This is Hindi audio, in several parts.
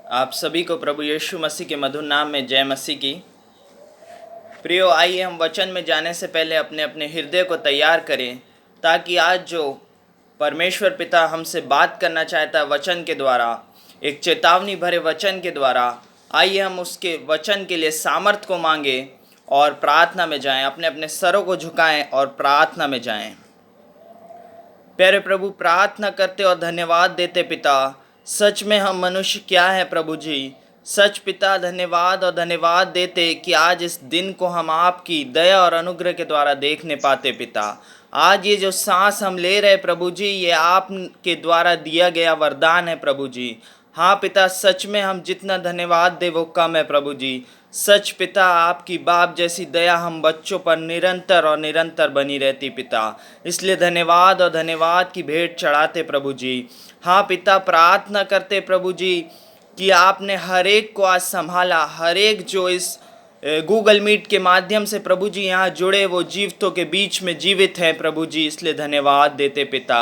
आप सभी को प्रभु यीशु मसीह के मधुर नाम में जय मसीह की। प्रियो, आइए हम वचन में जाने से पहले अपने अपने हृदय को तैयार करें, ताकि आज जो परमेश्वर पिता हमसे बात करना चाहता है वचन के द्वारा, एक चेतावनी भरे वचन के द्वारा, आइए हम उसके वचन के लिए सामर्थ को मांगे और प्रार्थना में जाएं। अपने अपने सरों को झुकाएं और प्रार्थना में जाएं। प्यारे प्रभु, प्रार्थना करते और धन्यवाद देते पिता, सच में हम मनुष्य क्या है प्रभु जी। सच पिता, धन्यवाद और धन्यवाद देते कि आज इस दिन को हम आपकी दया और अनुग्रह के द्वारा देखने पाते पिता। आज ये जो सांस हम ले रहे प्रभु जी, ये आपके द्वारा दिया गया वरदान है प्रभु जी। हाँ पिता, सच में हम जितना धन्यवाद दे वो कम है प्रभु जी। सच पिता, आपकी बाप जैसी दया हम बच्चों पर निरंतर और निरंतर बनी रहती पिता। इसलिए धन्यवाद और धन्यवाद की भेंट चढ़ाते प्रभु जी। हाँ पिता, प्रार्थना करते प्रभु जी कि आपने हर एक को आज संभाला। हर एक जो इस गूगल मीट के माध्यम से प्रभु जी यहाँ जुड़े, वो जीवितों के बीच में जीवित हैं प्रभु जी। इसलिए धन्यवाद देते पिता।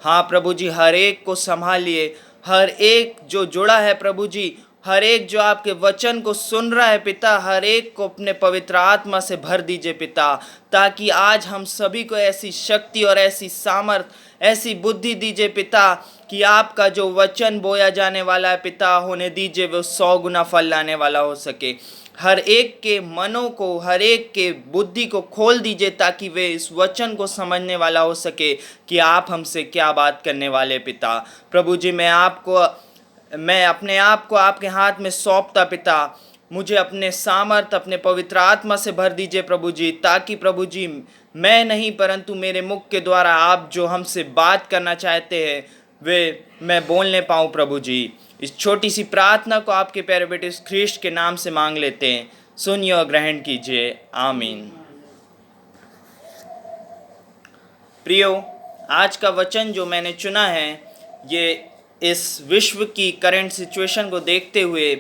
हाँ प्रभु जी, हर एक को संभालिए। हर एक जो जुड़ा है प्रभु जी, हर एक जो आपके वचन को सुन रहा है पिता, हर एक को अपने पवित्र आत्मा से भर दीजिए पिता, ताकि आज हम सभी को ऐसी शक्ति और ऐसी सामर्थ, ऐसी बुद्धि दीजिए पिता, कि आपका जो वचन बोया जाने वाला है पिता, होने दीजिए वो 100 गुना फल लाने वाला हो सके। हर एक के मनों को, हर एक के बुद्धि को खोल दीजिए, ताकि वे इस वचन को समझने वाला हो सके कि आप हमसे क्या बात करने वाले पिता। प्रभु जी, मैं अपने आप को आपके हाथ में सौंपता पिता। मुझे अपने सामर्थ, अपने पवित्र आत्मा से भर दीजिए प्रभु जी, ताकि प्रभु जी मैं नहीं परंतु मेरे मुख के द्वारा आप जो हमसे बात करना चाहते हैं वे मैं बोलने पाऊँ प्रभु जी। इस छोटी सी प्रार्थना को आपके प्यारे बेटे ख्रीष्ट के नाम से मांग लेते हैं। सुनिए और ग्रहण कीजिए। आमीन। प्रियो, आज का वचन जो मैंने चुना है, ये इस विश्व की करंट सिचुएशन को देखते हुए,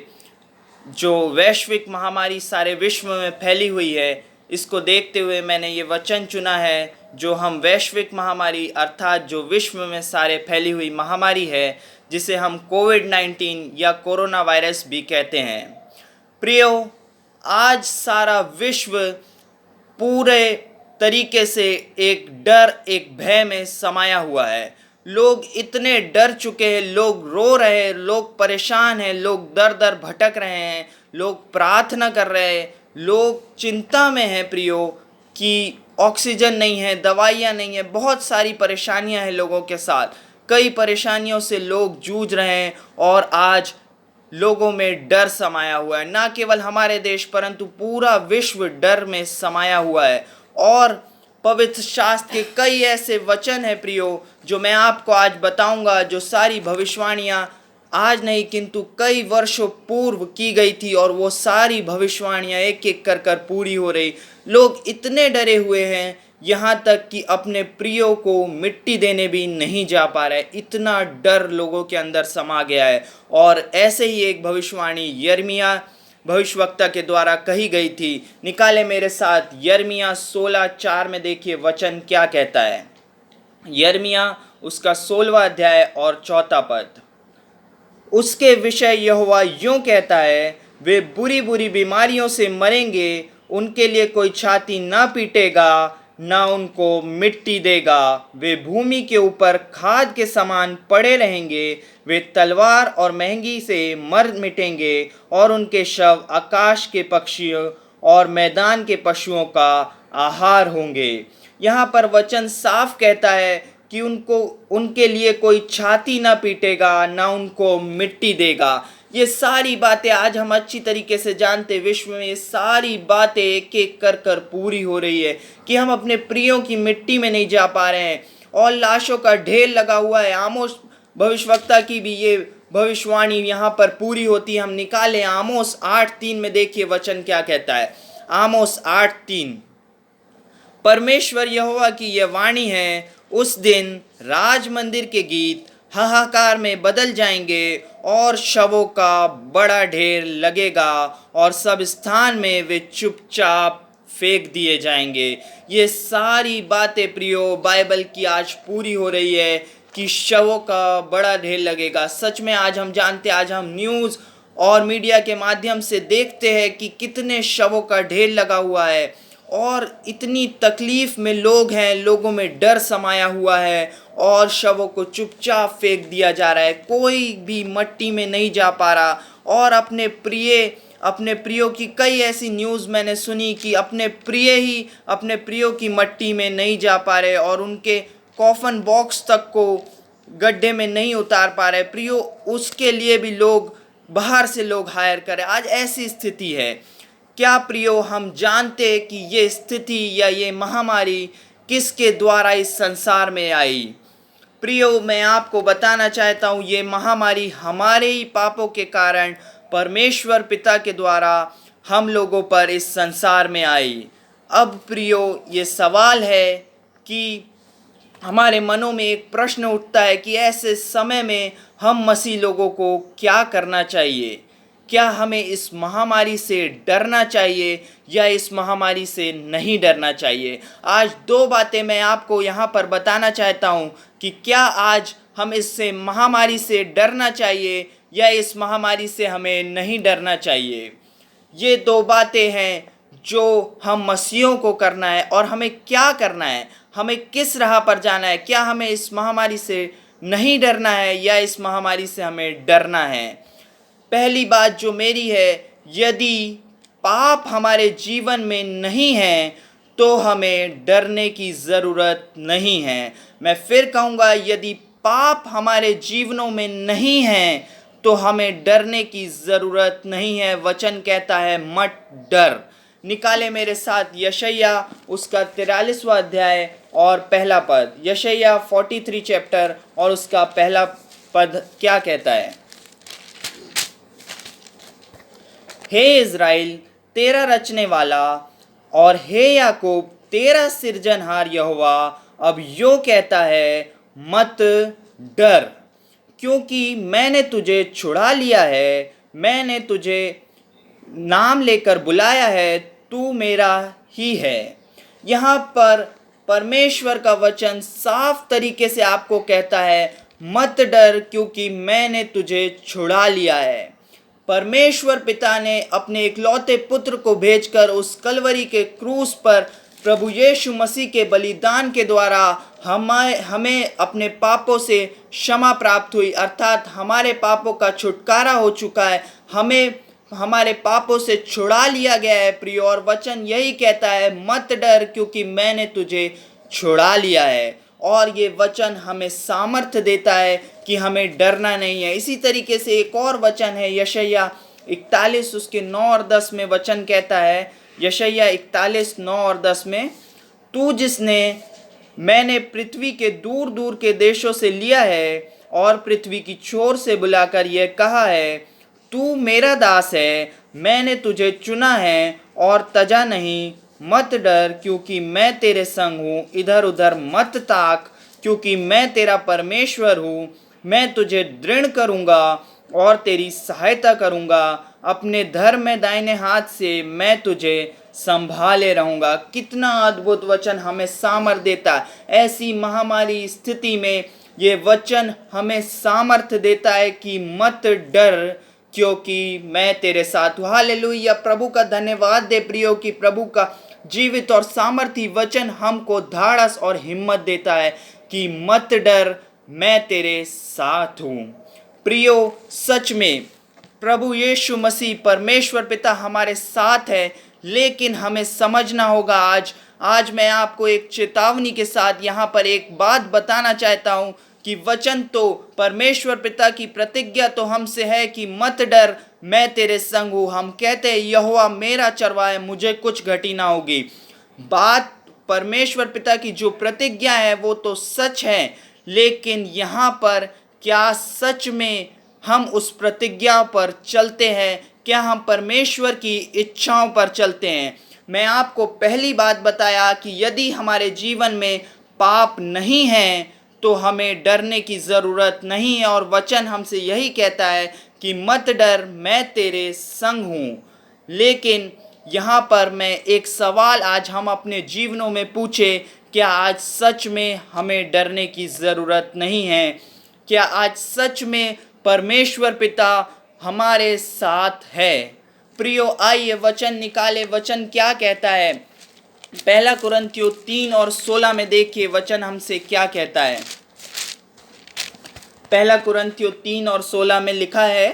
जो वैश्विक महामारी सारे विश्व में फैली हुई है, इसको देखते हुए मैंने ये वचन चुना है, जो हम वैश्विक महामारी अर्थात जो विश्व में सारे फैली हुई महामारी है, जिसे हम कोविड-19 या कोरोना वायरस भी कहते हैं। प्रियो, आज सारा विश्व पूरे तरीके से एक डर, एक भय में समाया हुआ है। लोग इतने डर चुके हैं, लोग रो रहे हैं, लोग परेशान हैं, लोग दर दर भटक रहे हैं, लोग प्रार्थना कर रहे हैं, लोग चिंता में हैं प्रियो, कि ऑक्सीजन नहीं है, दवाइयाँ नहीं है, बहुत सारी परेशानियां हैं लोगों के साथ। कई परेशानियों से लोग जूझ रहे हैं और आज लोगों में डर समाया हुआ है। ना केवल हमारे देश परंतु पूरा विश्व डर में समाया हुआ है। और पवित्र शास्त्र के कई ऐसे वचन हैं प्रियो, जो मैं आपको आज बताऊंगा, जो सारी भविष्यवाणियां आज नहीं किंतु कई वर्षों पूर्व की गई थी, और वो सारी भविष्यवाणियां एक एक कर पूरी हो रही। लोग इतने डरे हुए हैं, यहाँ तक कि अपने प्रियो को मिट्टी देने भी नहीं जा पा रहे। इतना डर लोगों के अंदर समा गया है। और ऐसे ही एक भविष्यवाणी यिर्मयाह भविष्यवक्ता के द्वारा कही गई थी। निकाले मेरे साथ यिर्मयाह 16:4 में, देखिए वचन क्या कहता है। यिर्मयाह उसका 16वां अध्याय और 4 पद। उसके विषय यहोवा यूं कहता है, वे बुरी बुरी बीमारियों से मरेंगे, उनके लिए कोई छाती ना पीटेगा, ना उनको मिट्टी देगा। वे भूमि के ऊपर खाद के समान पड़े रहेंगे, वे तलवार और महंगी से मर मिटेंगे, और उनके शव आकाश के पक्षियों और मैदान के पशुओं का आहार होंगे। यहाँ पर वचन साफ कहता है कि उनके लिए कोई छाती ना पीटेगा, ना उनको मिट्टी देगा। ये सारी बातें आज हम अच्छी तरीके से जानते, विश्व में ये सारी बातें एक एक कर पूरी हो रही है, कि हम अपने प्रियों की मिट्टी में नहीं जा पा रहे हैं और लाशों का ढेर लगा हुआ है। आमोस भविष्यवक्ता की भी ये भविष्यवाणी यहाँ पर पूरी होती है। हम निकालें आमोस 8:3 में, देखिए वचन क्या कहता है। आमोस 8:3, परमेश्वर यहोवा की यह वाणी है, उस दिन राज मंदिर के गीत हाहाकार में बदल जाएंगे, और शवों का बड़ा ढेर लगेगा, और सब स्थान में वे चुपचाप फेंक दिए जाएंगे। ये सारी बातें प्रियो बाइबल की आज पूरी हो रही है, कि शवों का बड़ा ढेर लगेगा। सच में आज हम जानते, आज हम न्यूज़ और मीडिया के माध्यम से देखते हैं कि कितने शवों का ढेर लगा हुआ है और इतनी तकलीफ में लोग हैं, लोगों में डर समाया हुआ है और शवों को चुपचाप फेंक दिया जा रहा है, कोई भी मट्टी में नहीं जा पा रहा। और अपने प्रियो की कई ऐसी न्यूज़ मैंने सुनी कि अपने प्रियो की मट्टी में नहीं जा पा रहे और उनके कॉफन बॉक्स तक को गड्ढे में नहीं उतार पा रहे प्रियो, उसके लिए भी लोग बाहर से लोग हायर करें। आज ऐसी स्थिति है। क्या प्रियो हम जानते कि ये स्थिति या ये महामारी किसके द्वारा इस संसार में आई? प्रियो, मैं आपको बताना चाहता हूँ ये महामारी हमारे ही पापों के कारण परमेश्वर पिता के द्वारा हम लोगों पर इस संसार में आई। अब प्रियो, ये सवाल है कि हमारे मनों में एक प्रश्न उठता है कि ऐसे समय में हम मसीह लोगों को क्या करना चाहिए? क्या हमें इस महामारी से डरना चाहिए या इस महामारी से नहीं डरना चाहिए? आज दो बातें मैं आपको यहाँ पर बताना चाहता हूँ कि क्या आज हम इससे महामारी से डरना चाहिए या इस महामारी से हमें नहीं डरना चाहिए। ये दो बातें हैं जो हम मसीहों को करना है और हमें क्या करना है, हमें किस राह पर जाना है। क्या हमें इस महामारी से नहीं डरना है या इस महामारी से हमें डरना है? पहली बात जो मेरी है, यदि पाप हमारे जीवन में नहीं है तो हमें डरने की ज़रूरत नहीं है। मैं फिर कहूँगा, यदि पाप हमारे जीवनों में नहीं है तो हमें डरने की ज़रूरत नहीं है। वचन कहता है मत डर। निकाले मेरे साथ यशायाह उसका 43वां अध्याय और पहला पद। यशायाह 43 चैप्टर और उसका पहला पद क्या कहता है? हे इज़राइल तेरा रचने वाला और हे याकूब तेरा सिरजनहार यहोवा अब यो कहता है, मत डर, क्योंकि मैंने तुझे छुड़ा लिया है, मैंने तुझे नाम लेकर बुलाया है, तू मेरा ही है। यहाँ पर परमेश्वर का वचन साफ तरीके से आपको कहता है, मत डर क्योंकि मैंने तुझे छुड़ा लिया है। परमेश्वर पिता ने अपने इकलौते पुत्र को भेजकर उस कलवरी के क्रूस पर प्रभु यीशु मसीह के बलिदान के द्वारा हमें अपने पापों से क्षमा प्राप्त हुई, अर्थात हमारे पापों का छुटकारा हो चुका है, हमें हमारे पापों से छुड़ा लिया गया है प्रिय। और वचन यही कहता है, मत डर क्योंकि मैंने तुझे छुड़ा लिया है। और ये वचन हमें सामर्थ्य देता है कि हमें डरना नहीं है। इसी तरीके से एक और वचन है यशायाह 41 उसके 9 और 10 में वचन कहता है, यशायाह 41 9 और 10 में, तू जिसने मैंने पृथ्वी के दूर दूर के देशों से लिया है और पृथ्वी की छोर से बुलाकर यह कहा है, तू मेरा दास है, मैंने तुझे चुना है और तजा नहीं, मत डर क्योंकि मैं तेरे संग हूँ, इधर उधर मत ताक क्योंकि मैं तेरा परमेश्वर हूँ, मैं तुझे दृढ़ करूँगा और तेरी सहायता करूँगा, अपने धर्म में दाहिने हाथ से मैं तुझे संभाले रहूँगा। कितना अद्भुत वचन हमें सामर्थ्य देता है। ऐसी महामारी स्थिति में ये वचन हमें सामर्थ्य देता है कि मत डर क्योंकि मैं तेरे साथ हूँ। हालेलुया, प्रभु का धन्यवाद दे प्रियो कि प्रभु का जीवित और सामर्थी वचन हमको धाड़स और हिम्मत देता है कि मत डर, मैं तेरे साथ हूँ। प्रियो, सच में प्रभु यीशु मसीह परमेश्वर पिता हमारे साथ है, लेकिन हमें समझना होगा। आज मैं आपको एक चेतावनी के साथ यहाँ पर एक बात बताना चाहता हूँ कि वचन तो परमेश्वर पिता की प्रतिज्ञा तो हमसे है कि मत डर, मैं तेरे संग हूँ। हम कहते हैं यहोवा मेरा चरवाहा है, मुझे कुछ घटी ना होगी। बात परमेश्वर पिता की जो प्रतिज्ञा है वो तो सच है, लेकिन यहाँ पर क्या सच में हम उस प्रतिज्ञा पर चलते हैं? क्या हम परमेश्वर की इच्छाओं पर चलते हैं? मैं आपको पहली बात बताया कि यदि हमारे जीवन में पाप नहीं है तो हमें डरने की ज़रूरत नहीं है। और वचन हमसे यही कहता है कि मत डर, मैं तेरे संग हूँ। लेकिन यहाँ पर मैं एक सवाल आज हम अपने जीवनों में पूछे, क्या आज सच में हमें डरने की ज़रूरत नहीं है? क्या आज सच में परमेश्वर पिता हमारे साथ है। प्रियो, आइए वचन निकाले। वचन क्या कहता है? पहला कुरिन्थियों 3:16 में देखिए वचन हमसे क्या कहता है। पहला कुरिन्थियों 3:16 में लिखा है,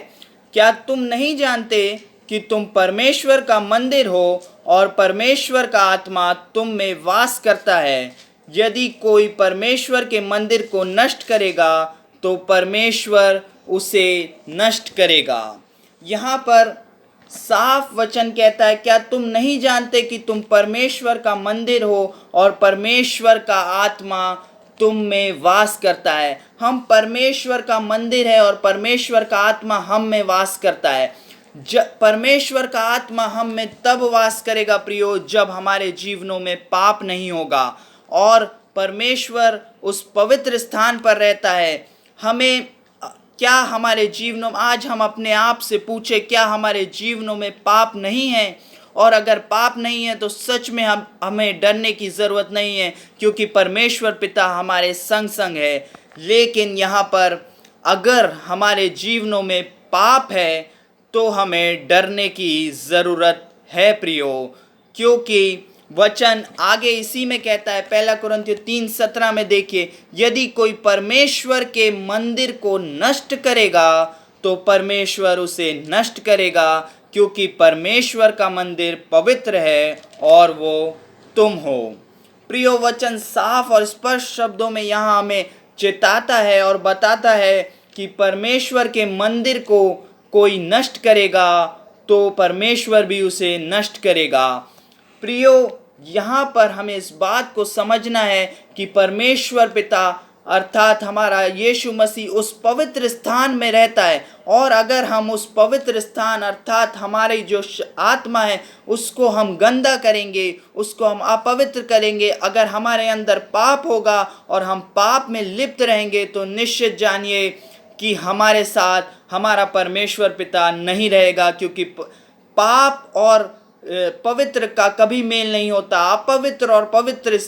क्या तुम नहीं जानते कि तुम परमेश्वर का मंदिर हो और परमेश्वर का आत्मा तुम में वास करता है? यदि कोई परमेश्वर के मंदिर को नष्ट करेगा तो परमेश्वर उसे नष्ट करेगा। यहाँ पर साफ वचन कहता है, क्या तुम नहीं जानते कि तुम परमेश्वर का मंदिर हो और परमेश्वर का आत्मा तुम में वास करता है? हम परमेश्वर का मंदिर है और परमेश्वर का आत्मा हम में वास करता है। परमेश्वर का आत्मा हम में तब वास करेगा प्रियो, जब हमारे जीवनों में पाप नहीं होगा और परमेश्वर उस पवित्र स्थान पर रहता है। हमें क्या हमारे जीवनों में, आज हम अपने आप से पूछे, क्या हमारे जीवनों में पाप नहीं है? और अगर पाप नहीं है तो सच में हमें डरने की ज़रूरत नहीं है, क्योंकि परमेश्वर पिता हमारे संग संग है। लेकिन यहाँ पर अगर हमारे जीवनों में पाप है तो हमें डरने की ज़रूरत है प्रियो, क्योंकि वचन आगे इसी में कहता है। पहला कुरिन्थियों 3:17 में देखिए, यदि कोई परमेश्वर के मंदिर को नष्ट करेगा तो परमेश्वर उसे नष्ट करेगा, क्योंकि परमेश्वर का मंदिर पवित्र है और वो तुम हो। प्रियो, वचन साफ और स्पष्ट शब्दों में यहाँ हमें चेताता है और बताता है कि परमेश्वर के मंदिर को कोई नष्ट करेगा तो परमेश्वर भी उसे नष्ट करेगा। प्रियो, यहाँ पर हमें इस बात को समझना है कि परमेश्वर पिता अर्थात हमारा यीशु मसीह उस पवित्र स्थान में रहता है, और अगर हम उस पवित्र स्थान अर्थात हमारी जो आत्मा है उसको हम गंदा करेंगे, उसको हम अपवित्र करेंगे, अगर हमारे अंदर पाप होगा और हम पाप में लिप्त रहेंगे, तो निश्चित जानिए कि हमारे साथ हमारा परमेश्वर पिता नहीं रहेगा, क्योंकि पाप और पवित्र का कभी मेल नहीं होता। अपवित्र और पवित्र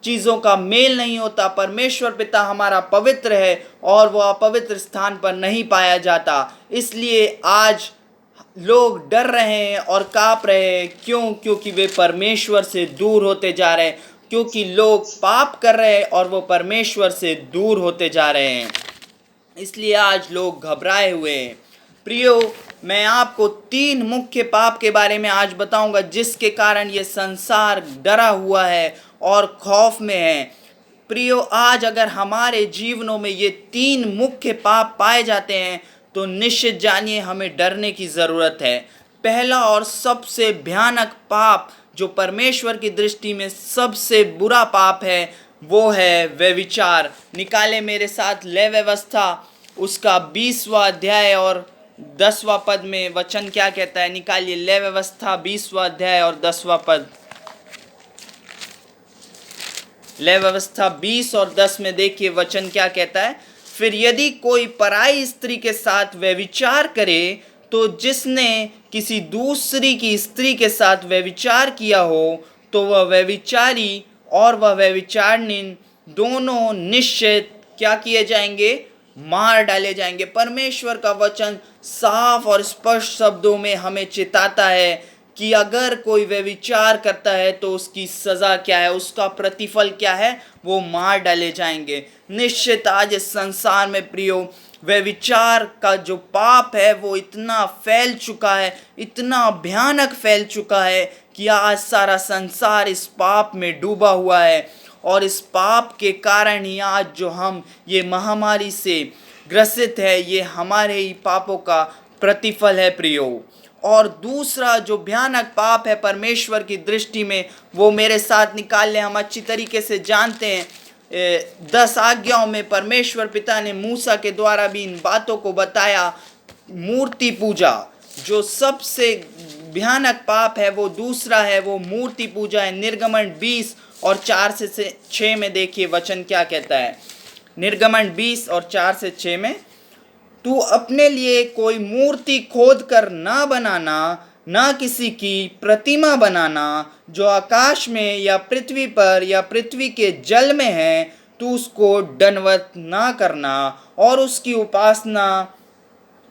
चीज़ों का मेल नहीं होता। परमेश्वर पिता हमारा पवित्र है और वो अपवित्र स्थान पर नहीं पाया जाता। इसलिए आज लोग डर रहे हैं और काँप रहे हैं। क्यों? क्योंकि वे परमेश्वर से दूर होते जा रहे हैं, क्योंकि लोग पाप कर रहे हैं और वो परमेश्वर से दूर होते जा रहे हैं। इसलिए आज लोग घबराए हुए हैं। प्रियो, मैं आपको 3 मुख्य पाप के बारे में आज बताऊंगा, जिसके कारण ये संसार डरा हुआ है और खौफ में है। प्रियो, आज अगर हमारे जीवनों में ये 3 मुख्य पाप पाए जाते हैं तो निश्चित जानिए हमें डरने की ज़रूरत है। पहला और सबसे भयानक पाप जो परमेश्वर की दृष्टि में सबसे बुरा पाप है वो है व्यभिचार। निकाले मेरे साथ लय व्यवस्था उसका 20वां अध्याय और 10वां पद में वचन क्या कहता है। निकालिए लय व्यवस्था 20वां अध्याय और 10वां पद। लय व्यवस्था 20 और 10 में देखिए वचन क्या कहता है। फिर यदि कोई पराई स्त्री के साथ व्यभिचार करे तो जिसने किसी दूसरी की स्त्री के साथ व्यभिचार किया हो तो वह व्यभिचारी और वह व्यभिचारिणी दोनों निश्चित क्या किए जाएंगे? मार डाले जाएंगे। परमेश्वर का वचन साफ और स्पष्ट शब्दों में हमें चिताता है कि अगर कोई व्यभिचार करता है तो उसकी सज़ा क्या है, उसका प्रतिफल क्या है, वो मार डाले जाएंगे। निश्चित आज इस संसार में प्रियो व्यभिचार का जो पाप है वो इतना फैल चुका है, इतना भयानक फैल चुका है कि आज सारा संसार इस पाप में डूबा हुआ है, और इस पाप के कारण ही आज जो हम ये महामारी से ग्रसित है, ये हमारे ही पापों का प्रतिफल है प्रियो। और दूसरा जो भयानक पाप है परमेश्वर की दृष्टि में, वो मेरे साथ निकाल लें। हम अच्छी तरीके से जानते हैं 10 आज्ञाओं में परमेश्वर पिता ने मूसा के द्वारा भी इन बातों को बताया। मूर्ति पूजा जो सबसे भयानक पाप है वो दूसरा है, वो मूर्ति पूजा है। निर्गमन 20 और 4 से 6 में देखिए वचन क्या कहता है। निर्गमन 20 और 4 से 6 में, तू अपने लिए कोई मूर्ति खोद कर ना बनाना, ना किसी की प्रतिमा बनाना जो आकाश में या पृथ्वी पर या पृथ्वी के जल में है। तू उसको दंडवत ना करना और उसकी उपासना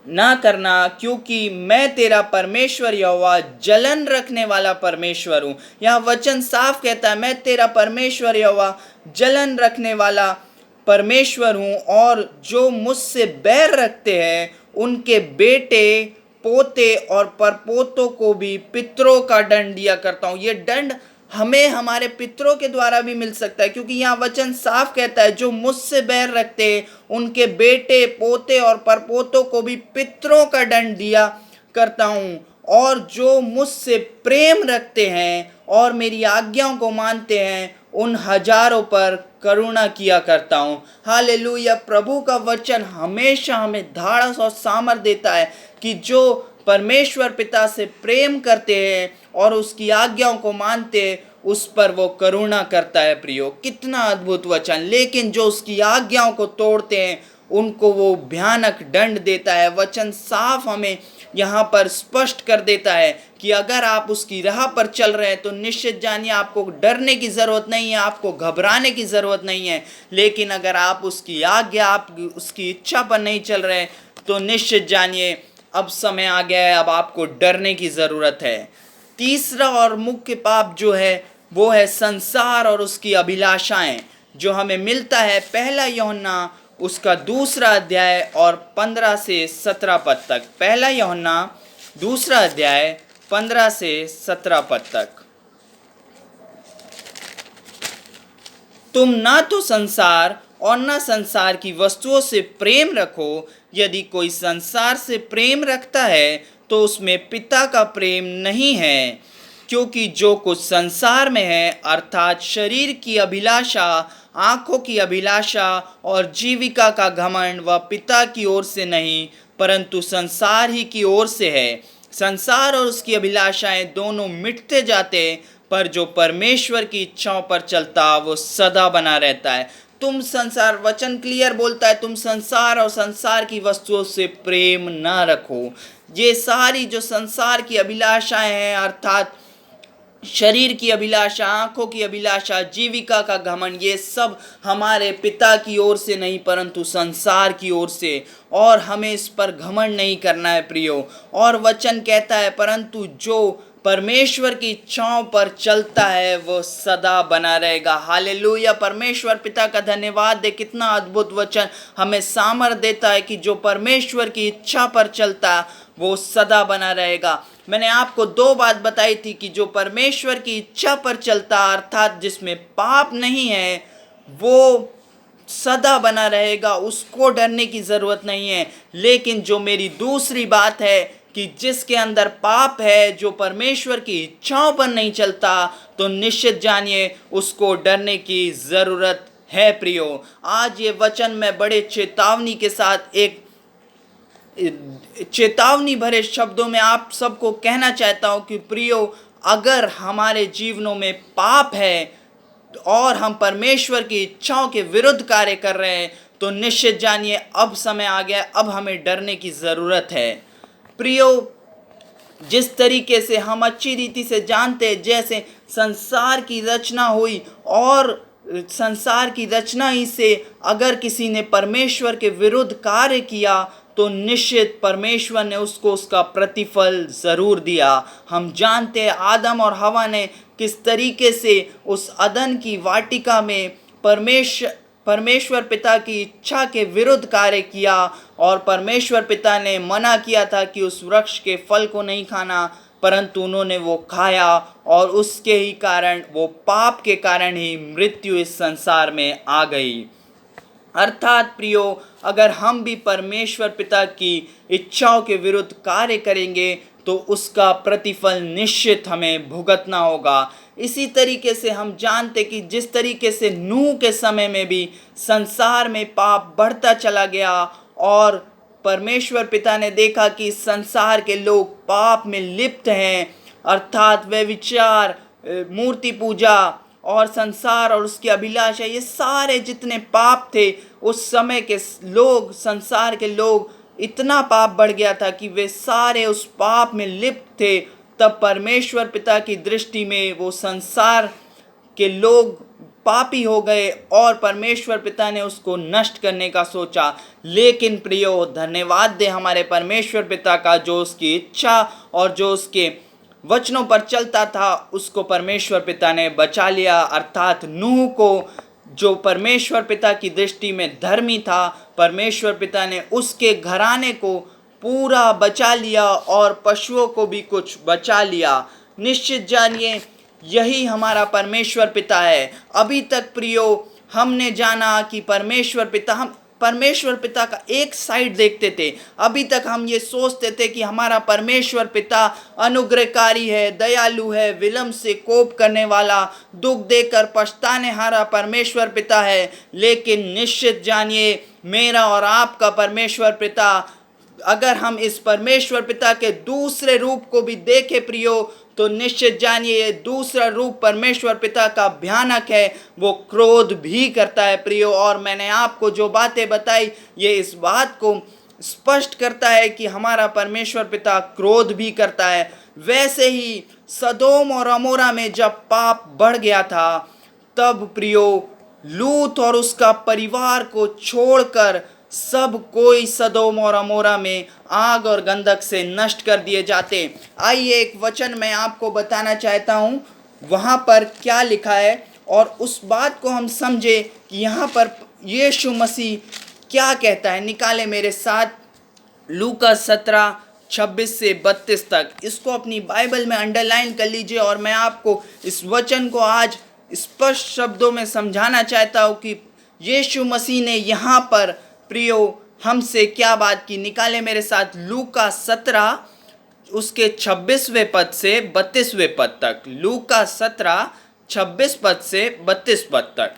ना करना, क्योंकि मैं तेरा परमेश्वर यहोवा जलन रखने वाला परमेश्वर हूँ। यहाँ वचन साफ कहता है, मैं तेरा परमेश्वर यहोवा जलन रखने वाला परमेश्वर हूँ, और जो मुझसे बैर रखते हैं उनके बेटे, पोते और परपोतों को भी पितरों का दंड दिया करता हूँ। ये दंड हमें हमारे पितरों के द्वारा भी मिल सकता है, क्योंकि यहाँ वचन साफ कहता है, जो मुझसे बैर रखते हैं उनके बेटे, पोते और परपोतों को भी पितरों का दंड दिया करता हूँ, और जो मुझसे प्रेम रखते हैं और मेरी आज्ञाओं को मानते हैं उन हजारों पर करुणा किया करता हूँ। हालेलुया। प्रभु का वचन हमेशा हमें धाड़स और सामर्थ देता है कि जो परमेश्वर पिता से प्रेम करते हैं और उसकी आज्ञाओं को मानते हैं उस पर वो करुणा करता है। प्रियो, कितना अद्भुत वचन। लेकिन जो उसकी आज्ञाओं को तोड़ते हैं उनको वो भयानक दंड देता है। वचन साफ हमें यहाँ पर स्पष्ट कर देता है कि अगर आप उसकी राह पर चल रहे हैं तो निश्चित जानिए आपको डरने की ज़रूरत नहीं है, आपको घबराने की ज़रूरत नहीं है। लेकिन अगर आप उसकी आज्ञा, आप उसकी इच्छा पर नहीं चल रहे तो निश्चित जानिए अब समय आ गया है, अब आपको डरने की ज़रूरत है। तीसरा और मुख्य पाप जो है वो है संसार और उसकी अभिलाषाएं, जो हमें मिलता है पहला यूहन्ना उसका 2 अध्याय और 15 से 17 पद तक। पहला यूहन्ना 2 अध्याय 15 से 17 पद तक। तुम ना तो संसार और न संसार की वस्तुओं से प्रेम रखो। यदि कोई संसार से प्रेम रखता है तो उसमें पिता का प्रेम नहीं है, क्योंकि जो कुछ संसार में है, अर्थात शरीर की अभिलाषा, आंखों की अभिलाषा और जीविका का घमंड, वह पिता की ओर से नहीं परंतु संसार ही की ओर से है। संसार और उसकी अभिलाषाएं दोनों मिटते जाते, पर जो परमेश्वर की इच्छाओं पर चलता वो सदा बना रहता है। तुम संसार, वचन क्लियर बोलता है, तुम संसार और संसार की वस्तुओं से प्रेम ना रखो। ये सारी जो संसार की अभिलाषाएं हैं, अर्थात शरीर की अभिलाषा, आंखों की अभिलाषा, जीविका का घमंड, ये सब हमारे पिता की ओर से नहीं परंतु संसार की ओर से, और हमें इस पर घमंड नहीं करना है प्रियो। और वचन कहता है, परंतु जो परमेश्वर की इच्छाओं पर चलता है वो सदा बना रहेगा। हालेलुया। परमेश्वर पिता का धन्यवाद दे, कितना अद्भुत वचन हमें सामर्थ देता है कि जो परमेश्वर की इच्छा पर चलता वो सदा बना रहेगा। मैंने आपको 2 बात बताई थी कि जो परमेश्वर की इच्छा पर चलता, अर्थात जिसमें पाप नहीं है, वो सदा बना रहेगा, उसको डरने की ज़रूरत नहीं है। लेकिन जो मेरी दूसरी बात है कि जिसके अंदर पाप है, जो परमेश्वर की इच्छाओं पर नहीं चलता, तो निश्चित जानिए उसको डरने की ज़रूरत है प्रियो। आज ये वचन मैं बड़े चेतावनी के साथ, एक चेतावनी भरे शब्दों में आप सबको कहना चाहता हूँ कि प्रियो, अगर हमारे जीवनों में पाप है और हम परमेश्वर की इच्छाओं के विरुद्ध कार्य कर रहे हैं तो निश्चित जानिए अब समय आ गया, अब हमें डरने की ज़रूरत है। प्रियो, जिस तरीके से हम अच्छी रीति से जानते हैं, जैसे संसार की रचना हुई और संसार की रचना ही से अगर किसी ने परमेश्वर के विरुद्ध कार्य किया तो निश्चित परमेश्वर ने उसको उसका प्रतिफल ज़रूर दिया। हम जानते हैं आदम और हवा ने किस तरीके से उस अदन की वाटिका में परमेश्वर पिता की इच्छा के विरुद्ध कार्य किया, और परमेश्वर पिता ने मना किया था कि उस वृक्ष के फल को नहीं खाना, परंतु उन्होंने वो खाया और उसके ही कारण, वो पाप के कारण ही मृत्यु इस संसार में आ गई। अर्थात प्रियो, अगर हम भी परमेश्वर पिता की इच्छाओं के विरुद्ध कार्य करेंगे तो उसका प्रतिफल निश्चित हमें भुगतना होगा। इसी तरीके से हम जानते कि जिस तरीके से नूह के समय में भी संसार में पाप बढ़ता चला गया और परमेश्वर पिता ने देखा कि संसार के लोग पाप में लिप्त हैं, अर्थात वे विचार, मूर्ति पूजा और संसार और उसकी अभिलाषा, ये सारे जितने पाप थे उस समय के लोग, संसार के लोग, इतना पाप बढ़ गया था कि वे सारे उस पाप में लिप्त थे। तब परमेश्वर पिता की दृष्टि में वो संसार के लोग पापी हो गए और परमेश्वर पिता ने उसको नष्ट करने का सोचा। लेकिन प्रियो, धन्यवाद दे हमारे परमेश्वर पिता का, जो उसकी इच्छा और जो उसके वचनों पर चलता था उसको परमेश्वर पिता ने बचा लिया। अर्थात नूह को, जो परमेश्वर पिता की दृष्टि में धर्मी था, परमेश्वर पिता ने उसके घराने को पूरा बचा लिया और पशुओं को भी कुछ बचा लिया। निश्चित जानिए, यही हमारा परमेश्वर पिता है। अभी तक प्रियो, हमने जाना कि हम परमेश्वर पिता का एक साइड देखते थे। अभी तक हम ये सोचते थे कि हमारा परमेश्वर पिता अनुग्रहकारी है, दयालु है, विलंब से कोप करने वाला, दुख देकर पछताने हारा परमेश्वर पिता है। लेकिन निश्चित जानिए, मेरा और आपका परमेश्वर पिता, अगर हम इस परमेश्वर पिता के दूसरे रूप को भी देखें प्रियो, तो निश्चित जानिए ये दूसरा रूप परमेश्वर पिता का भयानक है। वो क्रोध भी करता है प्रियो। और मैंने आपको जो बातें बताई, ये इस बात को स्पष्ट करता है कि हमारा परमेश्वर पिता क्रोध भी करता है। वैसे ही सदोम और अमोरा में जब पाप बढ़ गया था, तब प्रियो, लूत और उसका परिवार को छोड़कर सब कोई सदोम और अमोरा में आग और गंधक से नष्ट कर दिए जाते। आइए एक वचन मैं आपको बताना चाहता हूँ, वहाँ पर क्या लिखा है, और उस बात को हम समझे कि यहाँ पर यीशु मसीह क्या कहता है। निकाले मेरे साथ लूका 17:26 से 32 तक। इसको अपनी बाइबल में अंडरलाइन कर लीजिए और मैं आपको इस वचन को आज स्पष्ट शब्दों में समझाना चाहता हूँ कि यीशु मसीह ने यहाँ पर प्रियो हमसे क्या बात की। निकाले मेरे साथ लूका 17 उसके 26वें पद से 32वें पद तक। लूका 17 26 पद से 32 पद तक।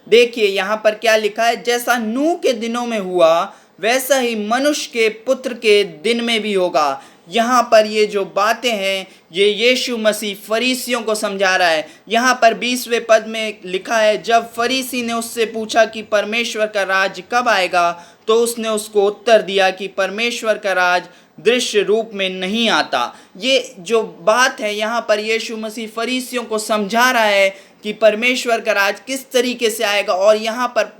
देखिए यहाँ पर क्या लिखा है, जैसा नूह के दिनों में हुआ वैसा ही मनुष्य के पुत्र के दिन में भी होगा। यहाँ पर ये जो बातें हैं, ये यीशु मसीह फरीसियों को समझा रहा है। यहाँ पर 20वें पद में लिखा है, जब फरीसी ने उससे पूछा कि परमेश्वर का राज कब आएगा, तो उसने उसको उत्तर दिया कि परमेश्वर का राज दृश्य रूप में नहीं आता। ये जो बात है, यहाँ पर यीशु मसीह फरीसियों को समझा रहा है कि परमेश्वर का राज किस तरीके से आएगा। और यहाँ पर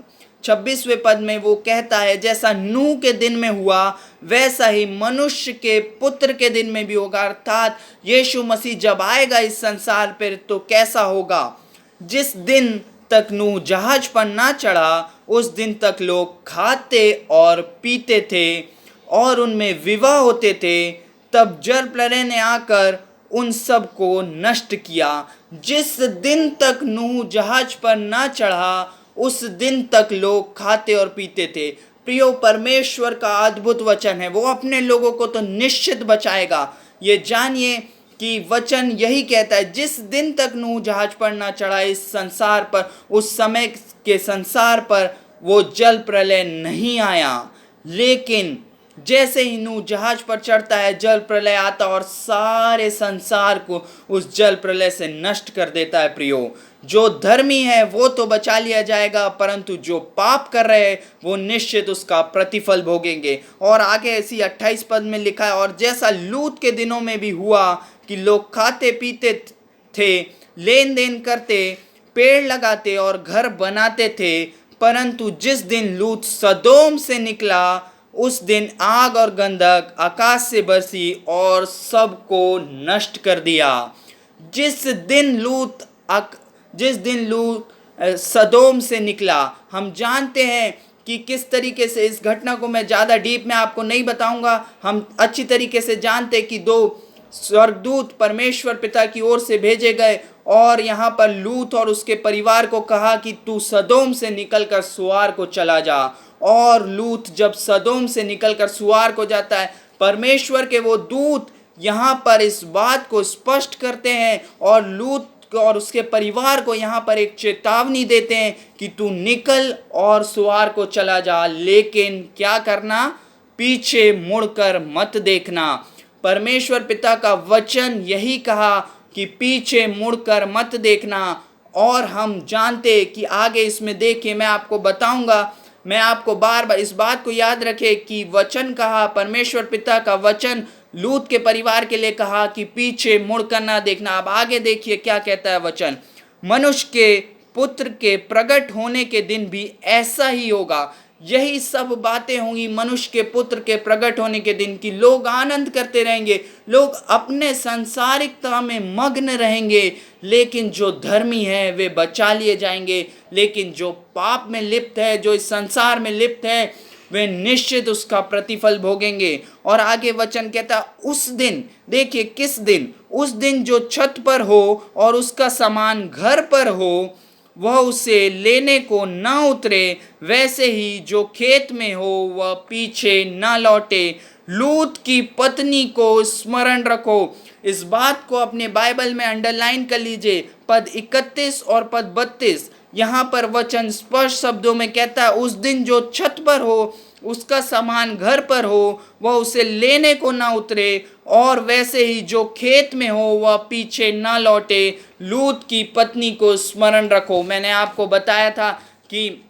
26वें पद में वो कहता है, जैसा नूह के दिन में हुआ वैसा ही मनुष्य के पुत्र के दिन में भी होगा। अर्थात यीशु मसीह जब आएगा इस संसार पर तो कैसा होगा। जिस दिन तक नूह जहाज पर ना चढ़ा, उस दिन तक लोग खाते और पीते थे और उनमें विवाह होते थे। तब जल प्रलय ने आकर उन सब को नष्ट किया। जिस दिन तक नूह जहाज पर ना चढ़ा, उस दिन तक लोग खाते और पीते थे। प्रियो, परमेश्वर का अद्भुत वचन है। वो अपने लोगों को तो निश्चित बचाएगा। ये जानिए कि वचन यही कहता है, जिस दिन तक नूह जहाज पर ना चढ़ा इस संसार पर, उस समय के संसार पर वो जल प्रलय नहीं आया। लेकिन जैसे ही नूह जहाज पर चढ़ता है, जल प्रलय आता और सारे संसार को उस जल प्रलय से नष्ट कर देता है। प्रियो, जो धर्मी है वो तो बचा लिया जाएगा, परंतु जो पाप कर रहे हैं वो निश्चित उसका प्रतिफल भोगेंगे। और आगे इसी 28 पद में लिखा है, और जैसा लूत के दिनों में भी हुआ कि लोग खाते पीते थे, लेन देन करते, पेड़ लगाते और घर बनाते थे, परंतु जिस दिन लूत सदोम से निकला, उस दिन आग और गंधक आकाश से बरसी और सबको नष्ट कर दिया। जिस दिन लूत सदोम से निकला, हम जानते हैं कि किस तरीके से। इस घटना को मैं ज़्यादा डीप में आपको नहीं बताऊंगा। हम अच्छी तरीके से जानते हैं कि 2 स्वर्गदूत परमेश्वर पिता की ओर से भेजे गए और यहाँ पर लूत और उसके परिवार को कहा कि तू सदोम से निकलकर सुआर को चला जा। और लूत जब सदोम से निकलकर सुआर को जाता है, परमेश्वर के वो दूत यहाँ पर इस बात को स्पष्ट करते हैं और लूत और उसके परिवार को यहाँ पर एक चेतावनी देते हैं कि तू निकल और सुआर को चला जा, लेकिन क्या करना, पीछे मुड़कर मत देखना। परमेश्वर पिता का वचन यही कहा कि पीछे मुड़कर मत देखना। और हम जानते कि आगे इसमें देखिए, मैं आपको बताऊंगा, मैं आपको बार बार इस बात को याद रखे कि वचन कहा, परमेश्वर पिता का वचन लूत के परिवार के लिए कहा कि पीछे मुड़कर ना देखना। अब आगे देखिए क्या कहता है वचन, मनुष्य के पुत्र के प्रकट होने के दिन भी ऐसा ही होगा। यही सब बातें होंगी मनुष्य के पुत्र के प्रकट होने के दिन की। लोग आनंद करते रहेंगे, लोग अपने सांसारिकता में मग्न रहेंगे, लेकिन जो धर्मी है वे बचा लिए जाएंगे। लेकिन जो पाप में लिप्त है, जो इस संसार में लिप्त है, वे निश्चित उसका प्रतिफल भोगेंगे। और आगे वचन कहता उस दिन, देखिए किस दिन, उस दिन जो छत पर हो और उसका सामान घर पर हो वह उसे लेने को ना उतरे, वैसे ही जो खेत में हो वह पीछे ना लौटे। लूत की पत्नी को स्मरण रखो। इस बात को अपने बाइबल में अंडरलाइन कर लीजिए, पद 31 और पद 32। यहाँ पर वचन स्पष्ट शब्दों में कहता है उस दिन जो छत पर हो उसका सामान घर पर हो वह उसे लेने को ना उतरे, और वैसे ही जो खेत में हो वह पीछे ना लौटे। लूत की पत्नी को स्मरण रखो। मैंने आपको बताया था कि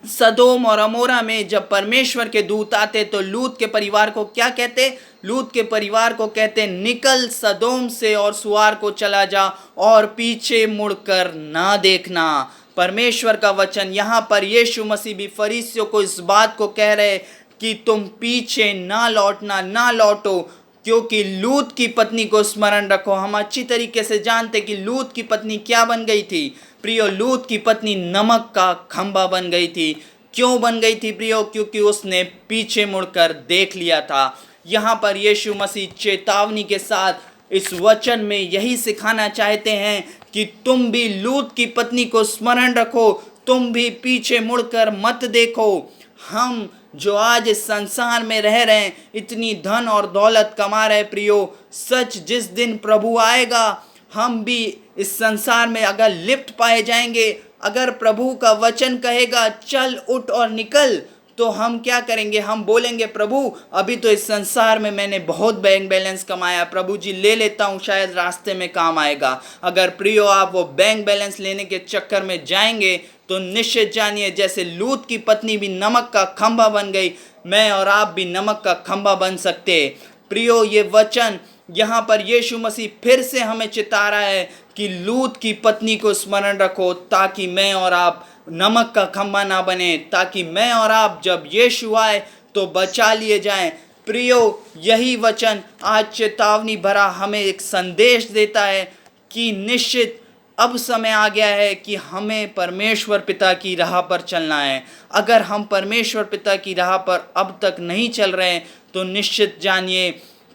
सदोम और अमोरा में जब परमेश्वर के दूत आते तो लूत के परिवार को क्या कहते? लूत के परिवार को कहते निकल सदोम से और सुआर को चला जा और पीछे मुड़कर ना देखना। परमेश्वर का वचन यहाँ पर यीशु मसीह भी फरीसियों को इस बात को कह रहे कि तुम पीछे ना लौटना, ना लौटो, क्योंकि लूत की पत्नी को स्मरण रखो। हम अच्छी तरीके से जानते कि लूत की पत्नी क्या बन गई थी प्रियो। लूत की पत्नी नमक का खंभा बन गई थी। क्यों बन गई थी प्रियो? क्योंकि उसने पीछे मुड़कर देख लिया था। यहाँ पर यीशु मसीह चेतावनी के साथ इस वचन में यही सिखाना चाहते हैं कि तुम भी लूत की पत्नी को स्मरण रखो, तुम भी पीछे मुड़कर मत देखो। हम जो आज इस संसार में रह रहे हैं, इतनी धन और दौलत कमा रहे प्रियो, सच जिस दिन प्रभु आएगा हम भी इस संसार में अगर लिप्त पाए जाएंगे, अगर प्रभु का वचन कहेगा चल उठ और निकल, तो हम क्या करेंगे? हम बोलेंगे प्रभु अभी तो इस संसार में मैंने बहुत बैंक बैलेंस कमाया, प्रभु जी ले लेता हूँ, शायद रास्ते में काम आएगा। अगर प्रियो आप वो बैंक बैलेंस लेने के चक्कर में जाएंगे तो निश्चित जानिए जैसे लूत की पत्नी भी नमक का खंभा बन गई, मैं और आप भी नमक का खंभा बन सकते। प्रियो ये वचन यहाँ पर यीशु मसीह फिर से हमें चिता रहा है कि लूत की पत्नी को स्मरण रखो ताकि मैं और आप नमक का खंभा ना बने, ताकि मैं और आप जब यीशु आए तो बचा लिए जाएं। प्रियो यही वचन आज चेतावनी भरा हमें एक संदेश देता है कि निश्चित अब समय आ गया है कि हमें परमेश्वर पिता की राह पर चलना है। अगर हम परमेश्वर पिता की राह पर अब तक नहीं चल रहे हैं तो निश्चित जानिए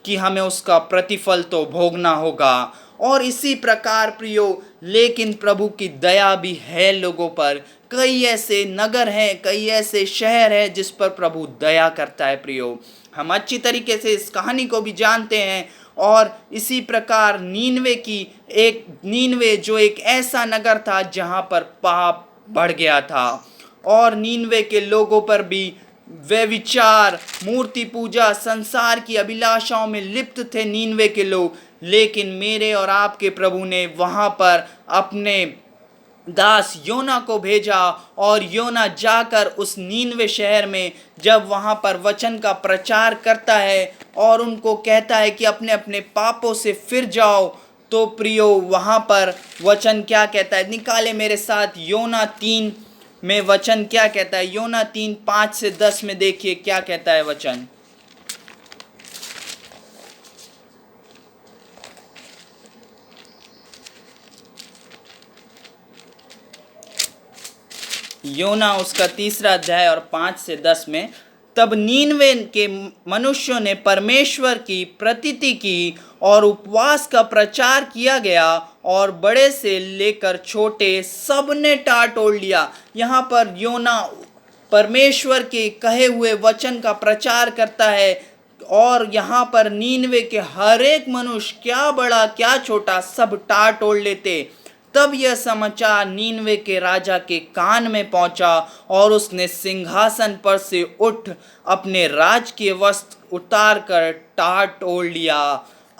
कि हमें उसका प्रतिफल तो भोगना होगा। और इसी प्रकार प्रियो लेकिन प्रभु की दया भी है लोगों पर। कई ऐसे नगर हैं, कई ऐसे शहर हैं जिस पर प्रभु दया करता है प्रियो। हम अच्छी तरीके से इस कहानी को भी जानते हैं। और इसी प्रकार नीनवे जो एक ऐसा नगर था जहाँ पर पाप बढ़ गया था, और नीनवे के लोगों पर भी वे विचार, मूर्ति पूजा, संसार की अभिलाषाओं में लिप्त थे नीनवे के लोग। लेकिन मेरे और आपके प्रभु ने वहाँ पर अपने दास योना को भेजा, और योना जाकर उस नीनवे शहर में जब वहाँ पर वचन का प्रचार करता है और उनको कहता है कि अपने अपने पापों से फिर जाओ, तो प्रियो वहाँ पर वचन क्या कहता है? निकाले मेरे साथ योना 3 में वचन क्या कहता है? योना 3 5 से 10 में देखिए क्या कहता है वचन। योना उसका 3रा अध्याय और 5 से 10 में, तब नीनवे के मनुष्यों ने परमेश्वर की प्रतीति की और उपवास का प्रचार किया गया, और बड़े से लेकर छोटे सब ने टाटोल लिया। यहाँ पर योना परमेश्वर के कहे हुए वचन का प्रचार करता है, और यहाँ पर नीनवे के हर एक मनुष्य, क्या बड़ा क्या छोटा, सब टाटोल लेते। तब यह समाचार नीनवे के राजा के कान में पहुंचा, और उसने सिंहासन पर से उठ अपने राजकीय वस्त्र उतार कर टाट ओढ़ लिया।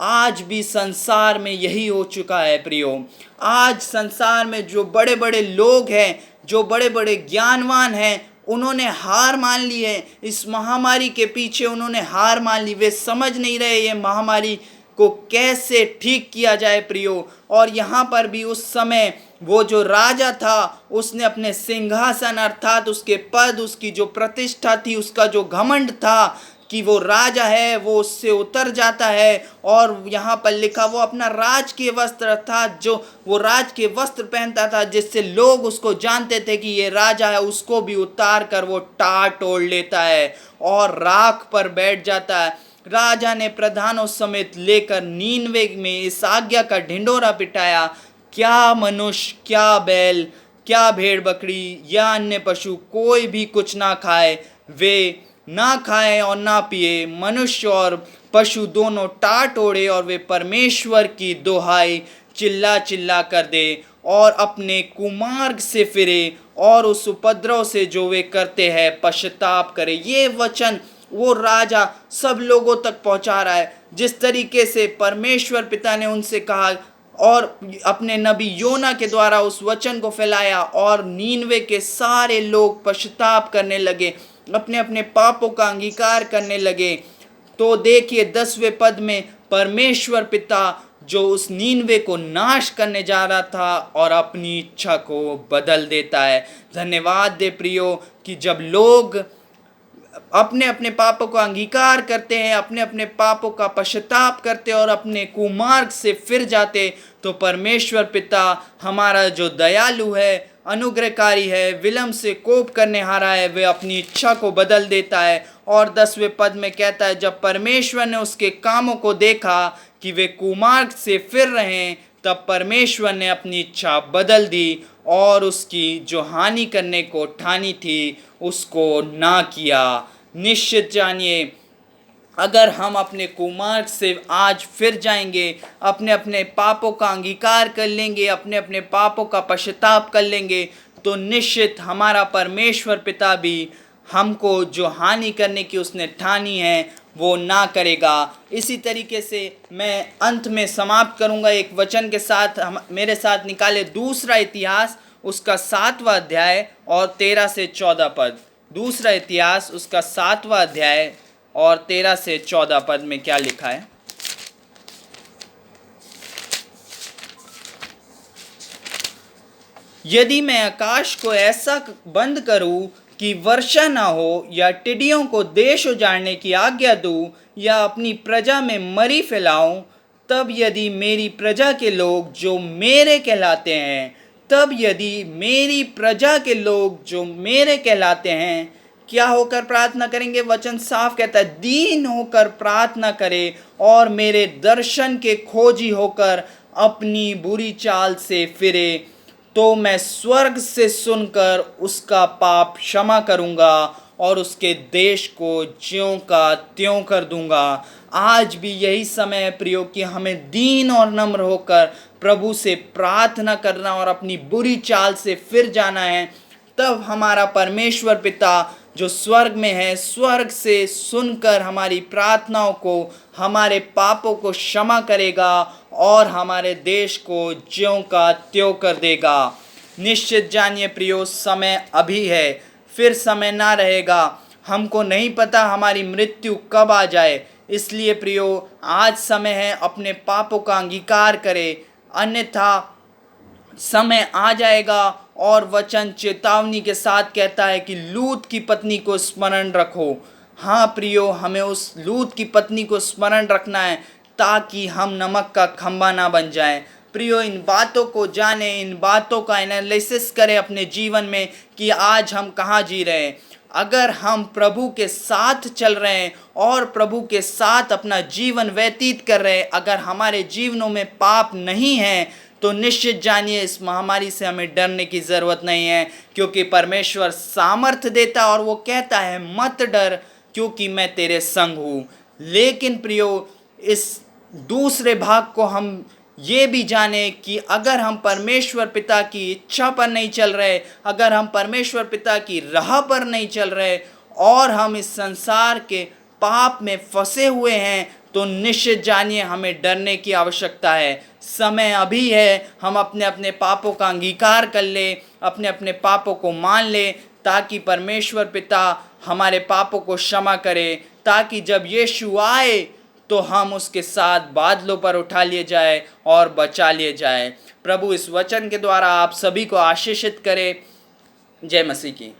आज भी संसार में यही हो चुका है प्रियो। आज संसार में जो बड़े बड़े लोग हैं, जो बड़े बड़े ज्ञानवान हैं, उन्होंने हार मान ली है। इस महामारी के पीछे उन्होंने हार मान ली। वे समझ नहीं रहे ये महामारी को कैसे ठीक किया जाए प्रियो। और यहाँ पर भी उस समय वो जो राजा था उसने अपने सिंहासन अर्थात उसके पद, उसकी जो प्रतिष्ठा थी, उसका जो घमंड था कि वो राजा है, वो उससे उतर जाता है। और यहाँ पर लिखा वो अपना राज के वस्त्र अर्थात जो वो राज के वस्त्र पहनता था जिससे लोग उसको जानते थे कि ये राजा है, उसको भी उतार कर वो टाट ओढ़ लेता है और राख पर बैठ जाता है। राजा ने प्रधानों समेत लेकर नीनवे में इस आज्ञा का ढिंढोरा पिटाया, क्या मनुष्य, क्या बैल, क्या भेड़ बकरी या अन्य पशु कोई भी कुछ ना खाए, वे ना खाए और ना पिए, मनुष्य और पशु दोनों टाट ओढ़े और वे परमेश्वर की दोहाई चिल्ला चिल्ला कर दे और अपने कुमार्ग से फिरे और उस उपद्रव से जो वे करते हैं पश्चाताप करे। ये वचन वो राजा सब लोगों तक पहुंचा रहा है। जिस तरीके से परमेश्वर पिता ने उनसे कहा और अपने नबी योना के द्वारा उस वचन को फैलाया और नीनवे के सारे लोग पश्चाताप करने लगे, अपने अपने पापों का अंगीकार करने लगे। तो देखिए 10वें पद में परमेश्वर पिता जो उस नीनवे को नाश करने जा रहा था और अपनी इच्छा को बदल देता है। धन्यवाद दे प्रियो कि जब लोग अपने अपने पापों का अंगीकार करते हैं, अपने अपने पापों का पश्चाताप करते और अपने कुमार्ग से फिर जाते, तो परमेश्वर पिता हमारा जो दयालु है, अनुग्रहकारी है, विलंब से कोप करने हारा है, वे अपनी इच्छा को बदल देता है। और 10वें पद में कहता है जब परमेश्वर ने उसके कामों को देखा कि वे कुमार्ग से फिर रहे हैं, तब परमेश्वर ने अपनी इच्छा बदल दी और उसकी जो हानि करने को ठानी थी उसको ना किया। निश्चित जानिए अगर हम अपने कुमार्ग से आज फिर जाएंगे, अपने अपने पापों का अंगीकार कर लेंगे, अपने अपने पापों का पश्चाताप कर लेंगे, तो निश्चित हमारा परमेश्वर पिता भी हमको जो हानि करने की उसने ठानी है वो ना करेगा। इसी तरीके से मैं अंत में समाप्त करूंगा एक वचन के साथ। हम मेरे साथ निकाले दूसरा इतिहास उसका 7वां अध्याय और 13 से 14 पद। दूसरा इतिहास उसका 7वां अध्याय और 13 से 14 पद में क्या लिखा है। यदि मैं आकाश को ऐसा बंद करूं कि वर्षा ना हो, या टिड्डियों को देश उजाड़ने की आज्ञा दूं, या अपनी प्रजा में मरी फैलाऊं, तब यदि मेरी प्रजा के लोग जो मेरे कहलाते हैं, तब यदि मेरी प्रजा के लोग जो मेरे कहलाते हैं क्या होकर प्रार्थना करेंगे। वचन साफ कहता है दीन होकर प्रार्थना करे और मेरे दर्शन के खोजी होकर अपनी बुरी चाल से फिरे, तो मैं स्वर्ग से सुनकर उसका पाप क्षमा करूंगा और उसके देश को ज्यों का त्यों कर दूंगा। आज भी यही समय है प्रियो कि हमें दीन और नम्र होकर प्रभु से प्रार्थना करना और अपनी बुरी चाल से फिर जाना है। तब हमारा परमेश्वर पिता जो स्वर्ग में है, स्वर्ग से सुनकर हमारी प्रार्थनाओं को, हमारे पापों को क्षमा करेगा और हमारे देश को ज्यों का त्यों कर देगा। निश्चित जानिए प्रियो समय अभी है, फिर समय ना रहेगा। हमको नहीं पता हमारी मृत्यु कब आ जाए, इसलिए प्रियो आज समय है अपने पापों का अंगीकार करें, अन्यथा समय आ जाएगा। और वचन चेतावनी के साथ कहता है कि लूत की पत्नी को स्मरण रखो। हाँ प्रियो, हमें उस लूत की पत्नी को स्मरण रखना है ताकि हम नमक का खंबा ना बन जाएं। प्रियो इन बातों को जाने, इन बातों का एनालिसिस करें अपने जीवन में कि आज हम कहाँ जी रहे हैं। अगर हम प्रभु के साथ चल रहे हैं और प्रभु के साथ अपना जीवन व्यतीत कर रहे हैं, अगर हमारे जीवनों में पाप नहीं है, तो निश्चित जानिए इस महामारी से हमें डरने की ज़रूरत नहीं है, क्योंकि परमेश्वर सामर्थ देता और वो कहता है मत डर क्योंकि मैं तेरे संग हूँ। लेकिन प्रियो इस दूसरे भाग को हम ये भी जाने कि अगर हम परमेश्वर पिता की इच्छा पर नहीं चल रहे, अगर हम परमेश्वर पिता की राह पर नहीं चल रहे और हम इस संसार के पाप में फंसे हुए हैं, तो निश्चित जानिए हमें डरने की आवश्यकता है। समय अभी है, हम अपने अपने पापों का अंगीकार कर ले, अपने अपने पापों को मान ले, ताकि परमेश्वर पिता हमारे पापों को क्षमा करे, ताकि जब यीशु आए तो हम उसके साथ बादलों पर उठा लिए जाए और बचा लिए जाए। प्रभु इस वचन के द्वारा आप सभी को आशीषित करे। जय मसीह की।